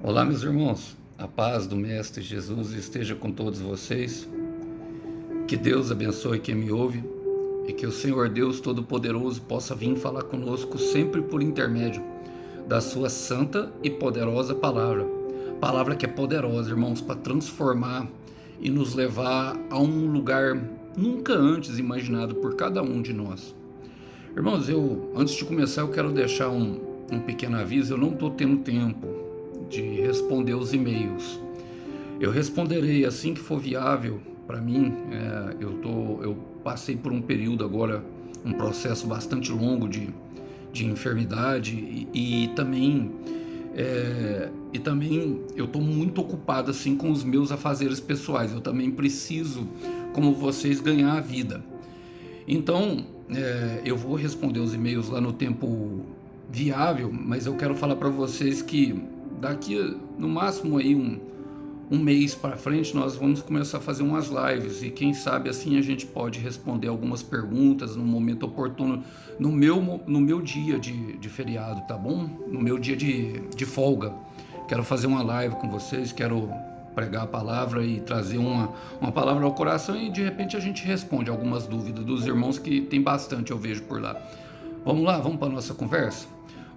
Olá, meus irmãos. A paz do Mestre Jesus esteja com todos vocês. Que Deus abençoe quem me ouve e que o Senhor Deus Todo-Poderoso possa vir falar conosco sempre por intermédio da sua santa e poderosa palavra. Palavra que é poderosa, irmãos, para transformar e nos levar a um lugar nunca antes imaginado por cada um de nós. Irmãos, antes de começar, eu quero deixar um pequeno aviso. Eu não estou tendo tempo de responder os e-mails. Eu responderei assim que for viável para mim. Eu passei por um período agora, um processo bastante longo de enfermidade e também eu estou muito ocupado assim com os meus afazeres pessoais. Eu também preciso, como vocês, ganhar a vida. Então, eu vou responder os e-mails lá no tempo viável, mas eu quero falar para vocês que daqui no máximo aí um mês para frente nós vamos começar a fazer umas lives e quem sabe assim a gente pode responder algumas perguntas no momento oportuno, no meu dia de feriado, tá bom? No meu dia de folga. Quero fazer uma live com vocês, quero pregar a palavra e trazer uma palavra ao coração e de repente a gente responde algumas dúvidas dos irmãos, que tem bastante, eu vejo por lá. Vamos lá, vamos para a nossa conversa?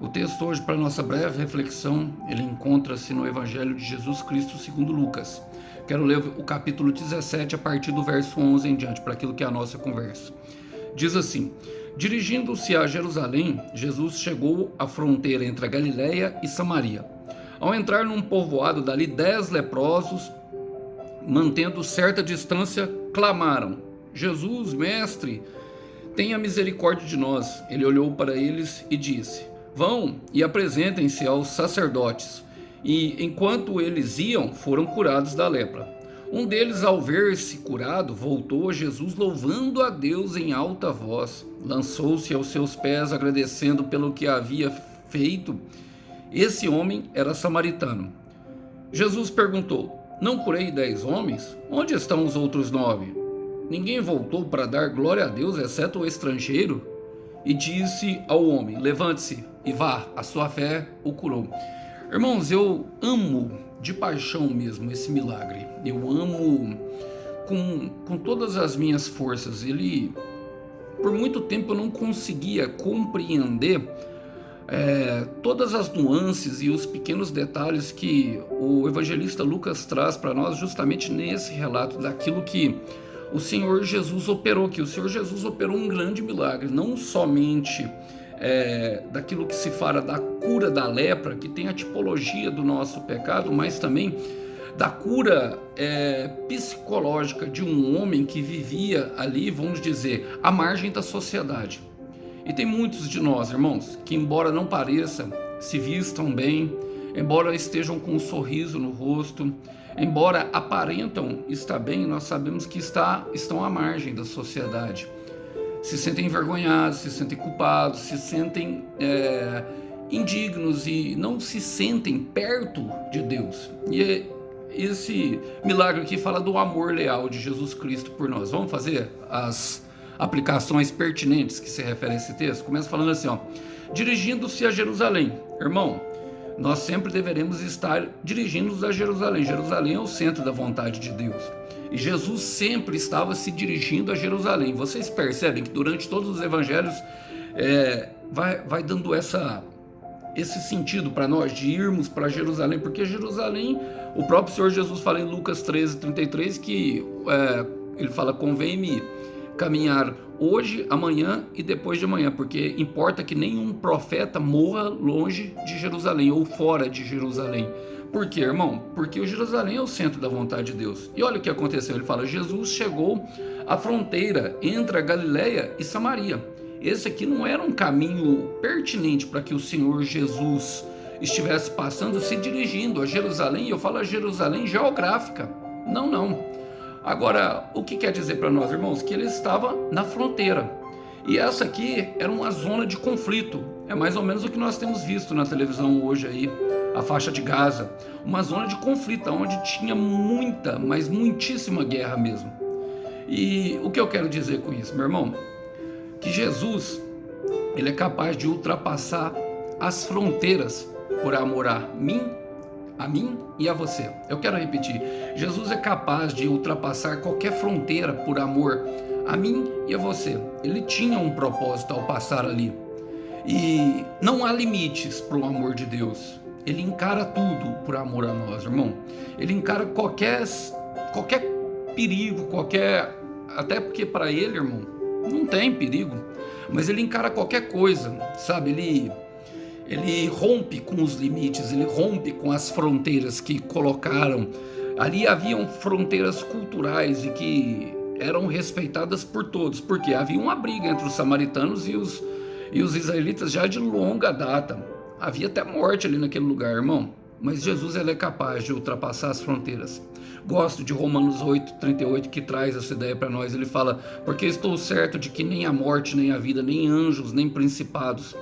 O texto hoje, para nossa breve reflexão, ele encontra-se no Evangelho de Jesus Cristo segundo Lucas. Quero ler o capítulo 17 a partir do verso 11 em diante, para aquilo que é a nossa conversa. Diz assim: dirigindo-se a Jerusalém, Jesus chegou à fronteira entre a Galileia e Samaria. Ao entrar num povoado dali, 10 leprosos, mantendo certa distância, clamaram: Jesus, mestre, tenha misericórdia de nós. Ele olhou para eles e disse: vão e apresentem-se aos sacerdotes. E enquanto eles iam, foram curados da lepra. Um deles, ao ver-se curado, voltou a Jesus louvando a Deus em alta voz. Lançou-se aos seus pés, agradecendo pelo que havia feito. Esse homem era samaritano. Jesus perguntou: não curei 10 homens? Onde estão os outros 9? Ninguém voltou para dar glória a Deus, exceto o estrangeiro? E disse ao homem: levante-se e vá, a sua fé o curou. Irmãos, eu amo de paixão mesmo esse milagre. Eu amo com todas as minhas forças. Por muito tempo eu não conseguia compreender todas as nuances e os pequenos detalhes que o evangelista Lucas traz para nós justamente nesse relato daquilo que o Senhor Jesus operou, que o Senhor Jesus operou um grande milagre, não somente daquilo que se fala da cura da lepra, que tem a tipologia do nosso pecado, mas também da cura psicológica de um homem que vivia ali, vamos dizer, à margem da sociedade. E tem muitos de nós, irmãos, que embora não pareça, se vistam bem, embora estejam com um sorriso no rosto, embora aparentam estar bem, nós sabemos que estão à margem da sociedade. Se sentem envergonhados, se sentem culpados, se sentem indignos e não se sentem perto de Deus. E esse milagre aqui fala do amor leal de Jesus Cristo por nós. Vamos fazer as aplicações pertinentes que se refere a esse texto? Começa falando assim, dirigindo-se a Jerusalém. Irmão, nós sempre deveremos estar dirigindo-nos a Jerusalém. Jerusalém é o centro da vontade de Deus. E Jesus sempre estava se dirigindo a Jerusalém. Vocês percebem que durante todos os evangelhos vai dando esse sentido para nós de irmos para Jerusalém, porque Jerusalém, o próprio Senhor Jesus fala em Lucas 13:33 que ele fala: convém-me caminhar hoje, amanhã e depois de amanhã, porque importa que nenhum profeta morra longe de Jerusalém ou fora de Jerusalém. Por quê, irmão? Porque o Jerusalém é o centro da vontade de Deus. E olha o que aconteceu, ele fala: Jesus chegou à fronteira entre a Galileia e Samaria. Esse aqui não era um caminho pertinente para que o Senhor Jesus estivesse passando, se dirigindo a Jerusalém. Eu falo a Jerusalém geográfica. Não. Agora, o que quer dizer para nós, irmãos? Que ele estava na fronteira. E essa aqui era uma zona de conflito. É mais ou menos o que nós temos visto na televisão hoje aí, a faixa de Gaza. Uma zona de conflito, onde tinha muita, mas muitíssima guerra mesmo. E o que eu quero dizer com isso, meu irmão? Que Jesus, ele é capaz de ultrapassar as fronteiras por amor a mim, a mim e a você. Eu quero repetir, Jesus é capaz de ultrapassar qualquer fronteira por amor a mim e a você. Ele tinha um propósito ao passar ali. E não há limites para o amor de Deus. Ele encara tudo por amor a nós, irmão. Ele encara qualquer perigo, até porque para ele, irmão, não tem perigo, mas ele encara qualquer coisa, sabe? Ele rompe com os limites, ele rompe com as fronteiras que colocaram. Ali haviam fronteiras culturais e que eram respeitadas por todos, porque havia uma briga entre os samaritanos e os israelitas já de longa data. Havia até morte ali naquele lugar, irmão. Mas Jesus, ele é capaz de ultrapassar as fronteiras. Gosto de Romanos 8:38, que traz essa ideia para nós. Ele fala: porque estou certo de que nem a morte, nem a vida, nem anjos, nem principados,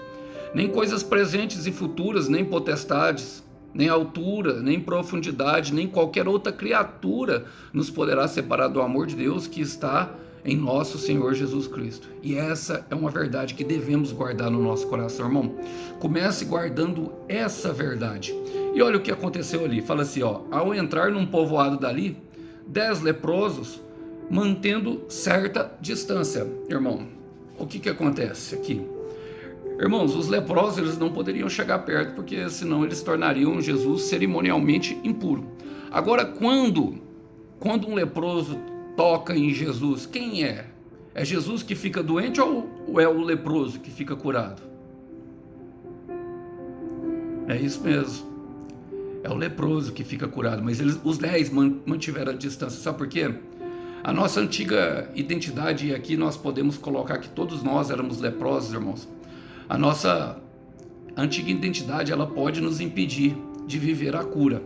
nem coisas presentes e futuras, nem potestades, nem altura, nem profundidade, nem qualquer outra criatura nos poderá separar do amor de Deus que está em nosso Senhor Jesus Cristo. E essa é uma verdade que devemos guardar no nosso coração, irmão. Comece guardando essa verdade. E olha o que aconteceu ali. Fala assim, ó: ao entrar num povoado dali, 10 leprosos, mantendo certa distância. Irmão, o que acontece aqui? Irmãos, os leprosos, eles não poderiam chegar perto, porque senão eles tornariam Jesus cerimonialmente impuro. Agora, quando um leproso toca em Jesus, quem é? É Jesus que fica doente ou é o leproso que fica curado? É isso mesmo. É o leproso que fica curado, mas os 10 mantiveram a distância. Sabe por quê? A nossa antiga identidade, e aqui nós podemos colocar que todos nós éramos leprosos, irmãos. A nossa antiga identidade, ela pode nos impedir de viver a cura.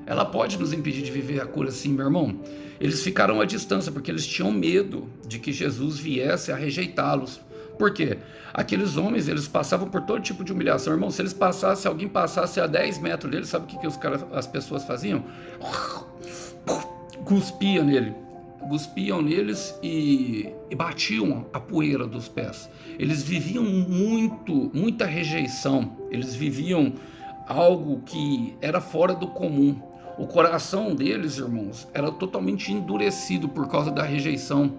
Ela pode nos impedir de viver a cura, sim, meu irmão. Eles ficaram à distância porque eles tinham medo de que Jesus viesse a rejeitá-los. Por quê? Aqueles homens, eles passavam por todo tipo de humilhação. Irmão, se alguém passasse a 10 metros deles, sabe o que as pessoas faziam? Cuspiam neles e batiam a poeira dos pés. Eles viviam muita rejeição. Eles viviam algo que era fora do comum. O coração deles, irmãos, era totalmente endurecido por causa da rejeição.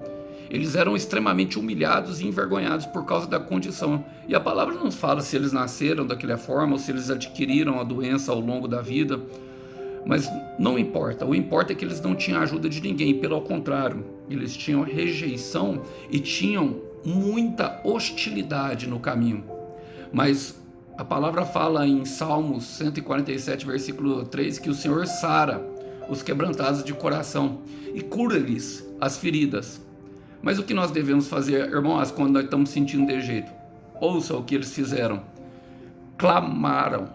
Eles eram extremamente humilhados e envergonhados por causa da condição. E a palavra não fala se eles nasceram daquela forma ou se eles adquiriram a doença ao longo da vida. Mas não importa. O importa é que eles não tinham ajuda de ninguém. Pelo contrário, eles tinham rejeição e tinham muita hostilidade no caminho. Mas a palavra fala em Salmos 147, versículo 3, que o Senhor sara os quebrantados de coração e cura-lhes as feridas. Mas o que nós devemos fazer, irmãos, quando nós estamos sentindo de jeito? Ouça o que eles fizeram. Clamaram.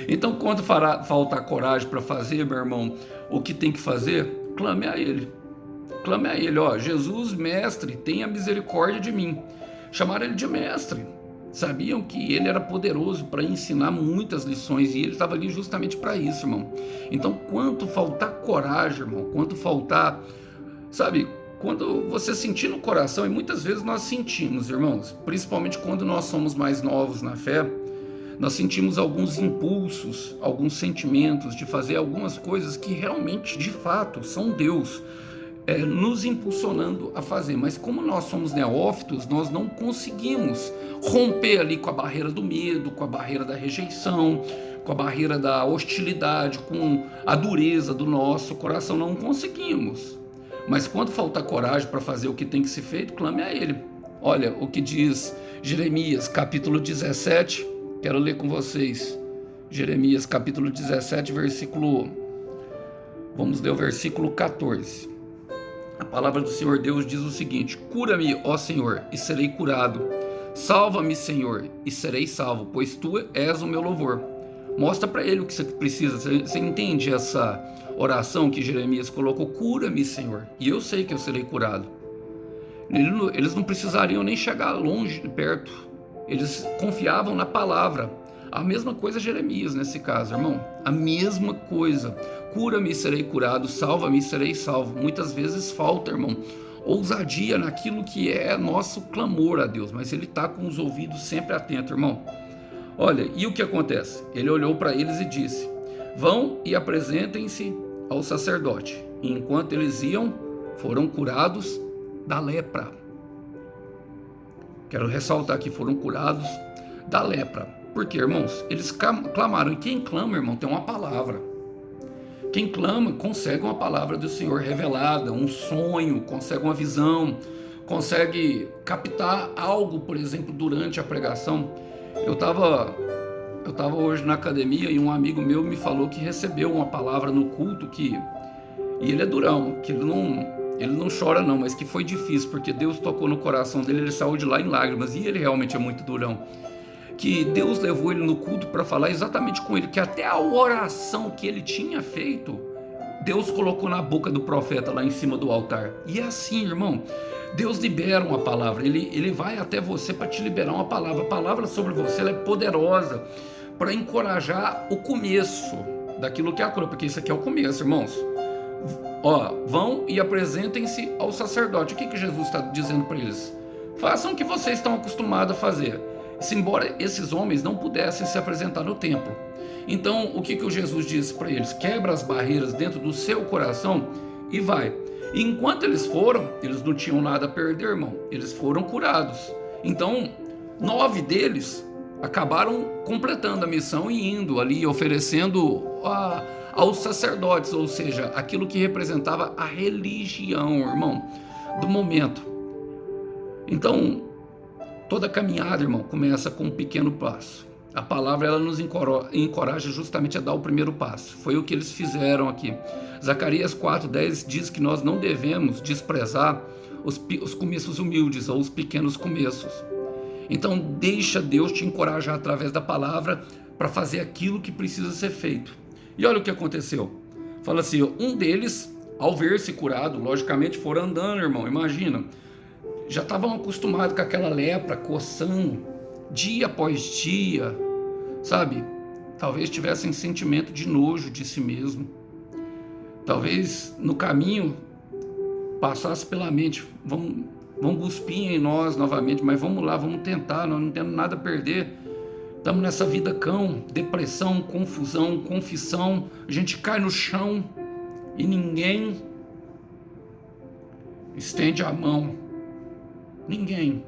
Então, quando faltar coragem para fazer, meu irmão, o que tem que fazer? Clame a Ele. Clame a Ele, ó: Jesus, mestre, tenha misericórdia de mim. Chamaram Ele de mestre. Sabiam que Ele era poderoso para ensinar muitas lições e Ele estava ali justamente para isso, irmão. Então, quando faltar coragem, irmão, quando faltar, sabe, quando você sentir no coração, e muitas vezes nós sentimos, irmãos, principalmente quando nós somos mais novos na fé, nós sentimos alguns impulsos, alguns sentimentos de fazer algumas coisas que realmente, de fato, são Deus nos impulsionando a fazer. Mas como nós somos neófitos, nós não conseguimos romper ali com a barreira do medo, com a barreira da rejeição, com a barreira da hostilidade, com a dureza do nosso coração. Não conseguimos. Mas quando faltar coragem para fazer o que tem que ser feito, clame a Ele. Olha o que diz Jeremias, capítulo 17. Quero ler com vocês. Jeremias, capítulo 17, vamos ler o versículo 14. A palavra do Senhor Deus diz o seguinte: cura-me, ó Senhor, e serei curado. Salva-me, Senhor, e serei salvo, pois Tu és o meu louvor. Mostra para ele o que você precisa. Você entende essa oração que Jeremias colocou? Cura-me, Senhor, e eu sei que eu serei curado. Eles não precisariam nem chegar longe, perto. Eles confiavam na palavra. A mesma coisa Jeremias nesse caso, irmão. A mesma coisa. Cura-me e serei curado, salva-me e serei salvo. Muitas vezes falta, irmão, ousadia naquilo que é nosso clamor a Deus, mas Ele está com os ouvidos sempre atentos, irmão. Olha, e o que acontece? Ele olhou para eles e disse: vão e apresentem-se ao sacerdote. E enquanto eles iam, foram curados da lepra. Quero ressaltar que foram curados da lepra. Porque, irmãos, eles clamaram. E quem clama, irmão, tem uma palavra. Quem clama consegue uma palavra do Senhor revelada, um sonho, consegue uma visão, consegue captar algo, por exemplo, durante a pregação. Eu estava hoje na academia e um amigo meu me falou que recebeu uma palavra no culto e ele é durão, que ele não chora não, mas que foi difícil, porque Deus tocou no coração dele, ele saiu de lá em lágrimas, e ele realmente é muito durão. Que Deus levou ele no culto para falar exatamente com ele, que até a oração que ele tinha feito, Deus colocou na boca do profeta lá em cima do altar. E é assim, irmão, Deus libera uma palavra, ele vai até você para te liberar uma palavra. A palavra sobre você ela é poderosa para encorajar o começo daquilo que é a cura, porque isso aqui é o começo, irmãos. Ó, vão e apresentem-se ao sacerdote. O que Jesus está dizendo para eles? Façam o que vocês estão acostumados a fazer. Se embora esses homens não pudessem se apresentar no templo. Então, o que o Jesus disse para eles? Quebra as barreiras dentro do seu coração e vai. E enquanto eles foram, eles não tinham nada a perder, irmão. Eles foram curados. Então, 9 deles acabaram completando a missão e indo ali, oferecendo aos sacerdotes, ou seja, aquilo que representava a religião, irmão, do momento. Então, toda caminhada, irmão, começa com um pequeno passo. A palavra ela nos encoraja justamente a dar o primeiro passo. Foi o que eles fizeram aqui. Zacarias 4:10 diz que nós não devemos desprezar os começos humildes ou os pequenos começos. Então deixa Deus te encorajar através da palavra para fazer aquilo que precisa ser feito. E olha o que aconteceu. Fala assim, um deles, ao ver-se curado, logicamente foram andando, irmão, imagina. Já estavam acostumados com aquela lepra coçando, dia após dia, sabe? Talvez tivessem sentimento de nojo de si mesmo. Talvez no caminho passasse pela mente, vão cuspir em nós novamente, mas vamos lá, vamos tentar, nós não temos nada a perder. Estamos nessa vida cão, depressão, confusão, confissão, a gente cai no chão e ninguém estende a mão. Ninguém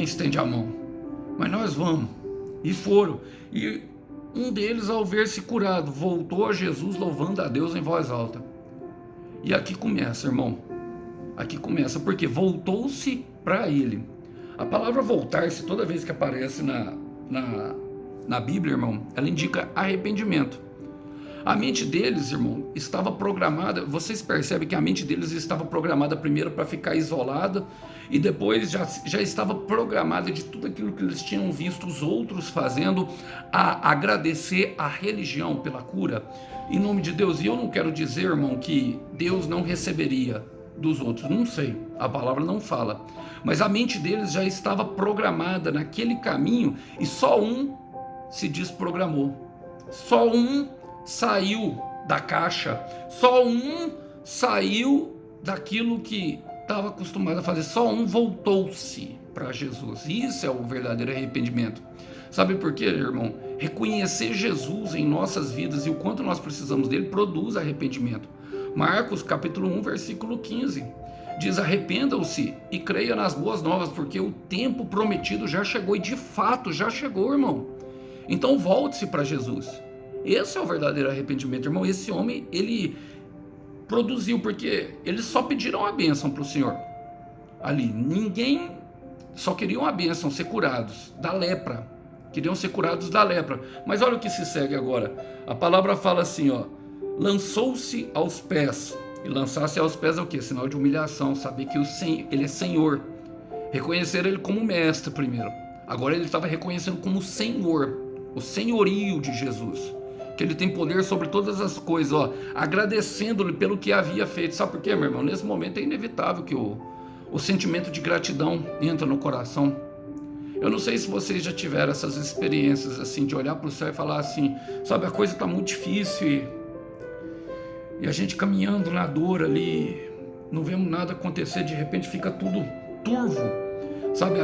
estende a mão, mas nós vamos. E foram. E um deles, ao ver-se curado, voltou a Jesus louvando a Deus em voz alta. E aqui começa, irmão. Aqui começa, porque voltou-se para ele. A palavra voltar-se, toda vez que aparece na Bíblia, irmão, ela indica arrependimento. A mente deles, irmão, estava programada. Vocês percebem que a mente deles estava programada primeiro para ficar isolada e depois já estava programada de tudo aquilo que eles tinham visto os outros fazendo, a agradecer a religião pela cura. Em nome de Deus. E eu não quero dizer, irmão, que Deus não receberia dos outros. Não sei, a palavra não fala. Mas a mente deles já estava programada naquele caminho e só um se desprogramou. Só um saiu da caixa, só um saiu daquilo que estava acostumado a fazer, só um voltou-se para Jesus. Isso é o verdadeiro arrependimento. Sabe por quê, irmão? Reconhecer Jesus em nossas vidas e o quanto nós precisamos dele produz arrependimento. Marcos capítulo 1, versículo 15 diz: arrependam-se e creiam nas boas novas, porque o tempo prometido já chegou, e de fato já chegou, irmão. Então volte-se para Jesus. Esse é o verdadeiro arrependimento, irmão. Esse homem, ele produziu, porque eles só pediram a bênção para o Senhor. Ali, ninguém só queria uma bênção, ser curados da lepra. Queriam ser curados da lepra. Mas olha o que se segue agora. A palavra fala assim, ó: lançou-se aos pés. E lançar-se aos pés é o quê? Sinal de humilhação, saber que ele é Senhor. Reconhecer ele como mestre primeiro. Agora ele estava reconhecendo como Senhor, o senhorio de Jesus, que ele tem poder sobre todas as coisas, ó, agradecendo-lhe pelo que havia feito. Sabe por quê, meu irmão? Nesse momento é inevitável que o sentimento de gratidão entra no coração. Eu não sei se vocês já tiveram essas experiências assim, de olhar para o céu e falar assim, sabe, a coisa está muito difícil e a gente caminhando na dor ali, não vemos nada acontecer, de repente fica tudo turvo, sabe,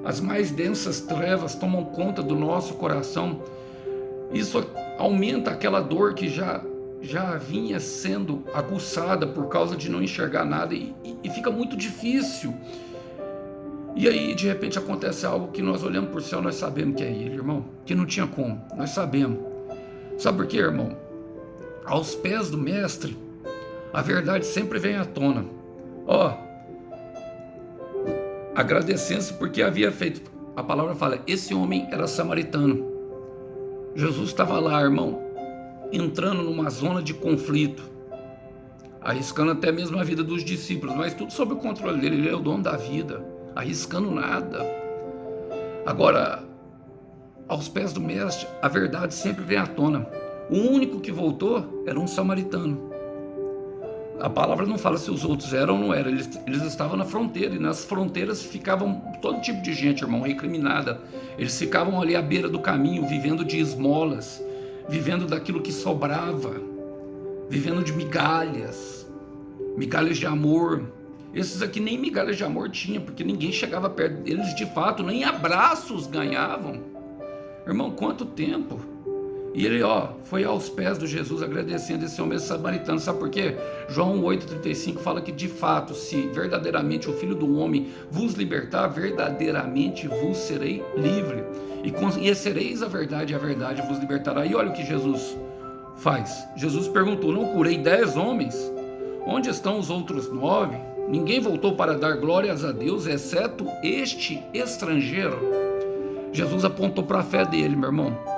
as mais densas trevas tomam conta do nosso coração. Isso aumenta aquela dor que já vinha sendo aguçada por causa de não enxergar nada e fica muito difícil. E aí, de repente, acontece algo que nós olhamos para o céu, nós sabemos que é Ele, irmão, que não tinha como, nós sabemos. Sabe por quê, irmão? Aos pés do Mestre, a verdade sempre vem à tona. Agradecendo-se porque havia feito. A palavra fala, esse homem era samaritano. Jesus estava lá, irmão, entrando numa zona de conflito, arriscando até mesmo a vida dos discípulos, mas tudo sob o controle dele. Ele é o dono da vida, arriscando nada. Agora, aos pés do Mestre, a verdade sempre vem à tona. O único que voltou era um samaritano. A palavra não fala se os outros eram ou não eram, eles estavam na fronteira, e nas fronteiras ficavam todo tipo de gente, irmão, recriminada. Eles ficavam ali à beira do caminho, vivendo de esmolas, vivendo daquilo que sobrava, vivendo de migalhas de amor. Esses aqui nem migalhas de amor tinham, porque ninguém chegava perto deles de fato, nem abraços ganhavam. Irmão, quanto tempo! E ele, foi aos pés de Jesus agradecendo esse homem samaritano. Sabe por quê? João 8,35 fala que de fato, se verdadeiramente o Filho do Homem vos libertar, verdadeiramente vos serei livre. E conhecereis a verdade vos libertará. E olha o que Jesus faz. Jesus perguntou, não curei 10 homens? Onde estão os outros 9? Ninguém voltou para dar glórias a Deus, exceto este estrangeiro. Jesus apontou para a fé dele, meu irmão.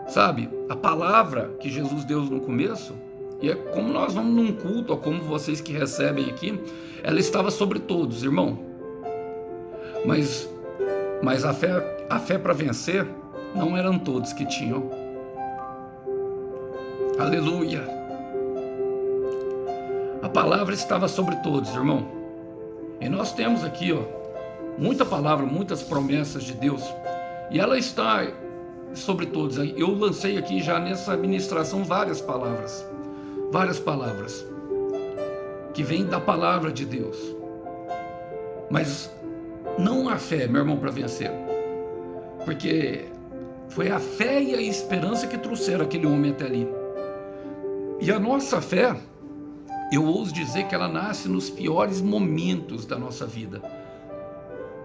Sabe, a palavra que Jesus deu no começo, e é como nós vamos num culto, ou como vocês que recebem aqui, ela estava sobre todos, irmão. Mas a fé para vencer, não eram todos que tinham. Aleluia! A palavra estava sobre todos, irmão. E nós temos aqui, muita palavra, muitas promessas de Deus, e ela está sobre todos. Eu lancei aqui já nessa ministração várias palavras que vêm da palavra de Deus, mas não a fé, meu irmão, para vencer, porque foi a fé e a esperança que trouxeram aquele homem até ali. E a nossa fé, eu ouso dizer que ela nasce nos piores momentos da nossa vida.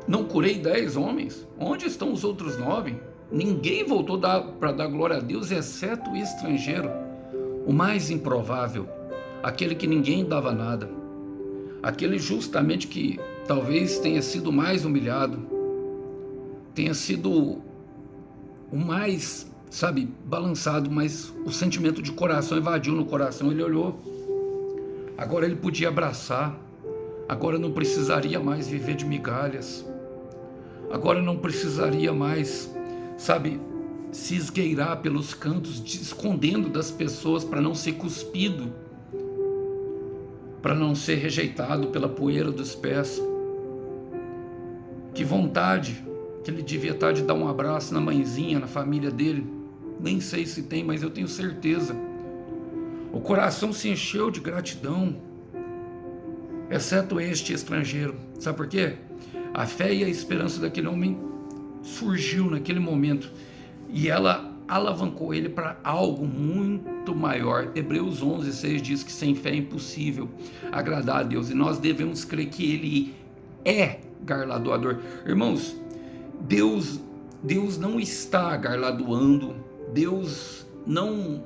Não curei 10 homens? Onde estão os outros 9? Ninguém voltou para dar glória a Deus, exceto o estrangeiro, o mais improvável, aquele que ninguém dava nada, aquele justamente que talvez tenha sido mais humilhado, tenha sido o mais, balançado, mas o sentimento de coração invadiu no coração. Ele olhou, agora ele podia abraçar, agora não precisaria mais viver de migalhas, agora não precisaria mais se esgueirar pelos cantos, escondendo das pessoas para não ser cuspido, para não ser rejeitado pela poeira dos pés. Que vontade que ele devia estar de dar um abraço na mãezinha, na família dele. Nem sei se tem, mas eu tenho certeza. O coração se encheu de gratidão, exceto este estrangeiro. Sabe por quê? A fé e a esperança daquele homem surgiu naquele momento e ela alavancou ele para algo muito maior. Hebreus 11:6 diz que sem fé é impossível agradar a Deus, e nós devemos crer que Ele é galardoador. Irmãos, Deus não está galardoando, Deus não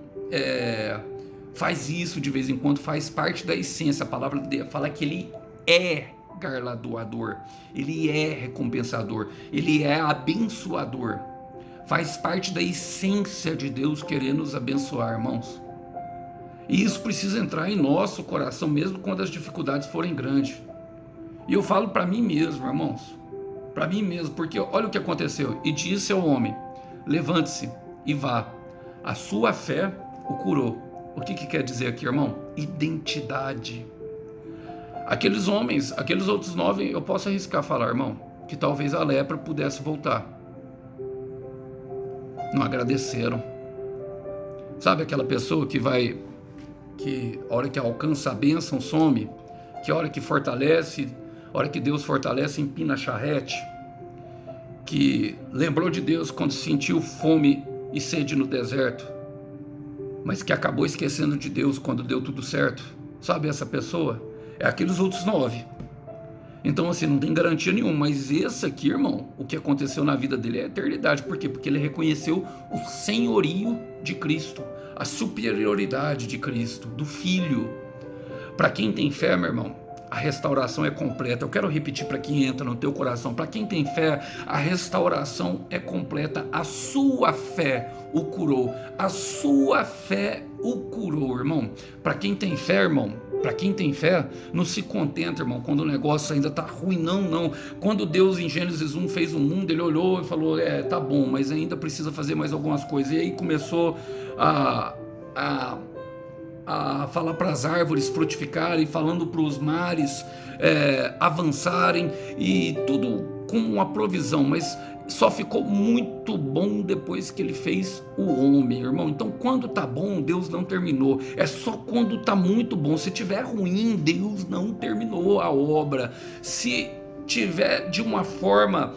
faz isso de vez em quando, faz parte da essência. A palavra dele fala que Ele é galardoador, Ele é recompensador, Ele é abençoador. Faz parte da essência de Deus querer nos abençoar, irmãos. E isso precisa entrar em nosso coração, mesmo quando as dificuldades forem grandes. E eu falo para mim mesmo, irmãos, para mim mesmo, porque olha o que aconteceu. E disse ao homem: levante-se e vá, a sua fé o curou. O que quer dizer aqui, irmão? Identidade. Aqueles homens, aqueles outros 9, eu posso arriscar falar, irmão, que talvez a lepra pudesse voltar. Não agradeceram. Sabe aquela pessoa que a hora que alcança a bênção some, que a hora que fortalece, a hora que Deus fortalece, empina a charrete. que lembrou de Deus quando sentiu fome e sede no deserto, mas que acabou esquecendo de Deus quando deu tudo certo. Sabe essa pessoa? É aqueles outros 9. Então assim, não tem garantia nenhuma, mas esse aqui, irmão, o que aconteceu na vida dele é a eternidade. Por quê? Porque ele reconheceu o senhorio de Cristo, a superioridade de Cristo, do Filho. Para quem tem fé, meu irmão, a restauração é completa. Eu quero repetir para quem entra no teu coração. Para quem tem fé, a restauração é completa. A sua fé o curou. A sua fé o curou, irmão. Para quem tem fé, irmão, para quem tem fé, não se contenta, irmão, quando o negócio ainda tá ruim, não. Quando Deus em Gênesis 1 fez o mundo, ele olhou e falou, tá bom, mas ainda precisa fazer mais algumas coisas. E aí começou a falar para as árvores frutificarem, falando para os mares avançarem, e tudo com uma provisão, mas só ficou muito bom depois que ele fez o homem, irmão. Então quando tá bom, Deus não terminou, é só quando tá muito bom. Se tiver ruim, Deus não terminou a obra. Se tiver de uma forma,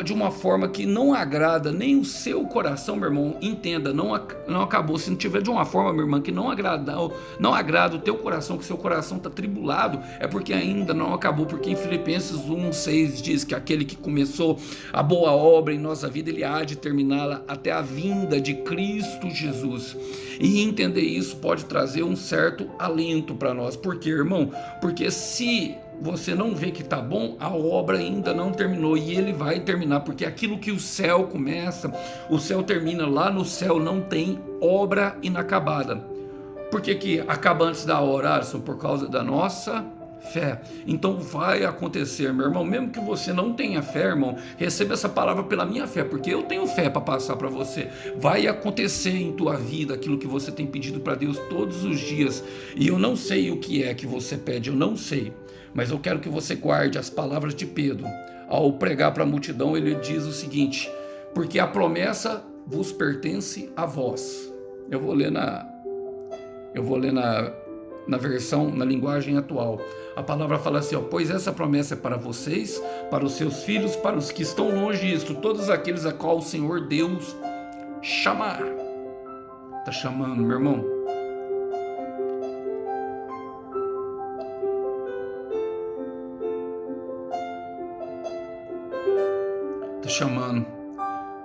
de uma forma que não agrada nem o seu coração, meu irmão, entenda, não acabou. Se não tiver de uma forma, meu irmão, que não agrada o teu coração, que o seu coração está tribulado, é porque ainda não acabou. Porque em Filipenses 1:6 diz que aquele que começou a boa obra em nossa vida, ele há de terminá-la até a vinda de Cristo Jesus. E entender isso pode trazer um certo alento para nós. Por quê, irmão? Porque se você não vê que tá bom, a obra ainda não terminou, e ele vai terminar, porque aquilo que o céu começa, o céu termina. Lá no céu não tem obra inacabada. Por que acaba antes da hora, Alisson? Por causa da nossa fé. Então vai acontecer, meu irmão. Mesmo que você não tenha fé, irmão, receba essa palavra pela minha fé, porque eu tenho fé para passar para você. Vai acontecer em tua vida aquilo que você tem pedido para Deus todos os dias. E eu não sei o que é que você pede, eu não sei, mas eu quero que você guarde as palavras de Pedro. Ao pregar para a multidão, ele diz o seguinte: porque a promessa vos pertence a vós. Eu vou ler na versão, na linguagem atual. A palavra fala assim, pois essa promessa é para vocês, para os seus filhos, para os que estão longe disto, todos aqueles a qual o Senhor Deus chamar. Tá chamando, meu irmão.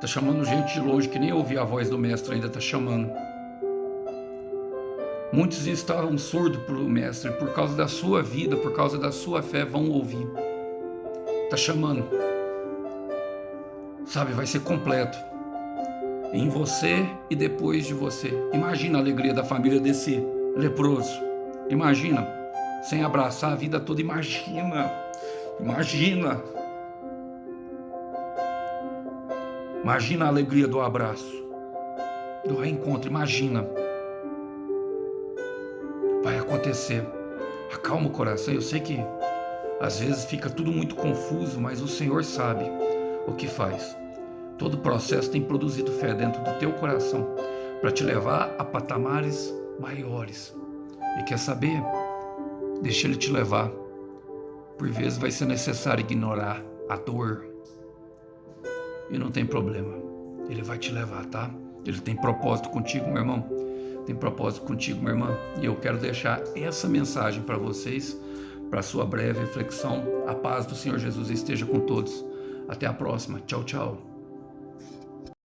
Tá chamando gente de longe que nem ouvia a voz do mestre ainda, tá chamando. Muitos estavam surdos para o mestre, por causa da sua vida, por causa da sua fé, vão ouvir. Tá chamando. Sabe, vai ser completo. Em você e depois de você. Imagina a alegria da família desse leproso. Imagina, sem abraçar a vida toda, imagina. Imagina a alegria do abraço, do reencontro, imagina. Vai acontecer. Acalma o coração. Eu sei que às vezes fica tudo muito confuso, mas o Senhor sabe o que faz. Todo processo tem produzido fé dentro do teu coração para te levar a patamares maiores. E quer saber? Deixa Ele te levar. Por vezes vai ser necessário ignorar a dor. E não tem problema. Ele vai te levar, tá? Ele tem propósito contigo, meu irmão. Tem propósito contigo, minha irmã. E eu quero deixar essa mensagem para vocês, para sua breve reflexão. A paz do Senhor Jesus esteja com todos. Até a próxima. Tchau, tchau.